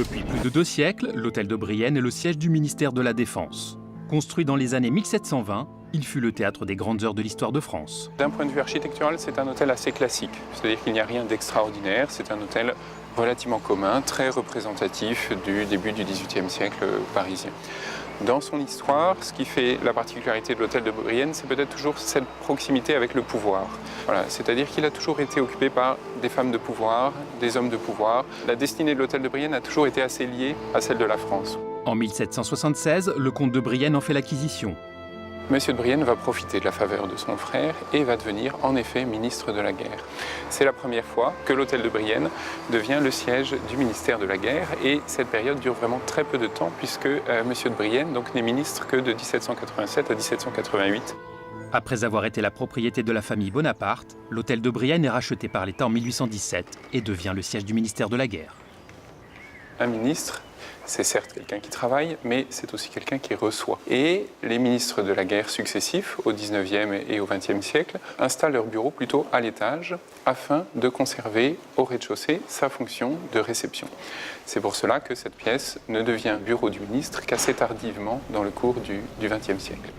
Depuis plus de 2 siècles, l'hôtel de Brienne est le siège du ministère de la Défense. Construit dans les années 1720, il fut le théâtre des grandes heures de l'histoire de France. D'un point de vue architectural, c'est un hôtel assez classique. C'est-à-dire qu'il n'y a rien d'extraordinaire. C'est un hôtel relativement commun, très représentatif du début du XVIIIe siècle parisien. Dans son histoire, ce qui fait la particularité de l'hôtel de Brienne, c'est peut-être toujours cette proximité avec le pouvoir. Voilà, c'est-à-dire qu'il a toujours été occupé par des femmes de pouvoir, des hommes de pouvoir. La destinée de l'hôtel de Brienne a toujours été assez liée à celle de la France. En 1776, le comte de Brienne en fait l'acquisition. Monsieur de Brienne va profiter de la faveur de son frère et va devenir en effet ministre de la guerre. C'est la première fois que l'hôtel de Brienne devient le siège du ministère de la guerre et cette période dure vraiment très peu de temps puisque Monsieur de Brienne n'est ministre que de 1787 à 1788. Après avoir été la propriété de la famille Bonaparte, l'hôtel de Brienne est racheté par l'État en 1817 et devient le siège du ministère de la guerre. Un ministre, c'est certes quelqu'un qui travaille, mais c'est aussi quelqu'un qui reçoit. Et les ministres de la guerre successifs, au XIXe et au XXe siècle, installent leur bureau plutôt à l'étage, afin de conserver au rez-de-chaussée sa fonction de réception. C'est pour cela que cette pièce ne devient bureau du ministre qu'assez tardivement dans le cours du XXe siècle.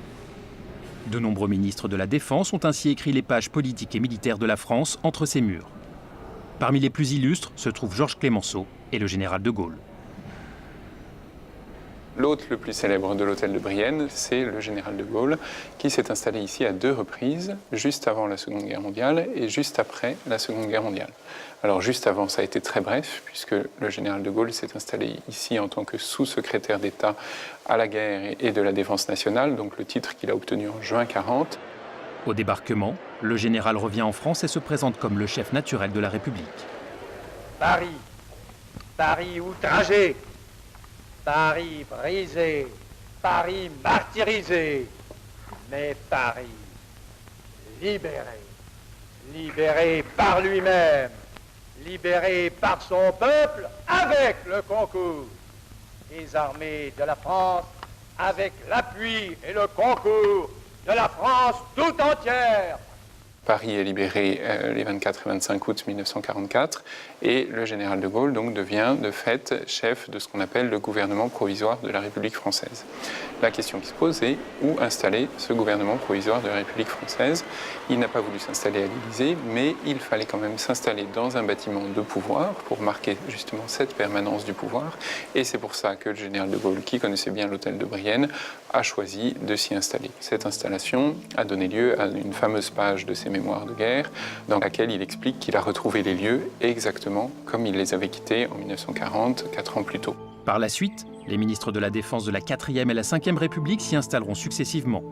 De nombreux ministres de la Défense ont ainsi écrit les pages politiques et militaires de la France entre ces murs. Parmi les plus illustres se trouvent Georges Clemenceau et le général de Gaulle. L'hôte le plus célèbre de l'hôtel de Brienne, c'est le général de Gaulle, qui s'est installé ici à 2 reprises, juste avant la Seconde Guerre mondiale et juste après la Seconde Guerre mondiale. Alors juste avant, ça a été très bref, puisque le général de Gaulle s'est installé ici en tant que sous-secrétaire d'État à la guerre et de la défense nationale, donc le titre qu'il a obtenu en juin 1940. Au débarquement, le général revient en France et se présente comme le chef naturel de la République. Paris, Paris outragé, Paris brisé, Paris martyrisé, mais Paris libéré, libéré par lui-même, libéré par son peuple avec le concours des armées de la France, avec l'appui et le concours de la France tout entière. Paris est libéré les 24 et 25 août 1944 et le général de Gaulle devient de fait chef de ce qu'on appelle le gouvernement provisoire de la République française. La question qui se pose est où installer ce gouvernement provisoire de la République française. Il n'a pas voulu s'installer à l'Élysée, mais il fallait quand même s'installer dans un bâtiment de pouvoir pour marquer justement cette permanence du pouvoir. Et c'est pour ça que le général de Gaulle, qui connaissait bien l'hôtel de Brienne, a choisi de s'y installer. Cette installation a donné lieu à une fameuse page de ses mémoires de guerre, dans laquelle il explique qu'il a retrouvé les lieux exactement comme il les avait quittés en 1940, 4 ans plus tôt. Par la suite, les ministres de la Défense de la 4e et la 5e République s'y installeront successivement.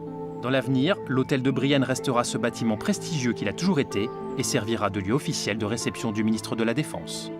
Dans l'avenir, l'hôtel de Brienne restera ce bâtiment prestigieux qu'il a toujours été et servira de lieu officiel de réception du ministre de la Défense.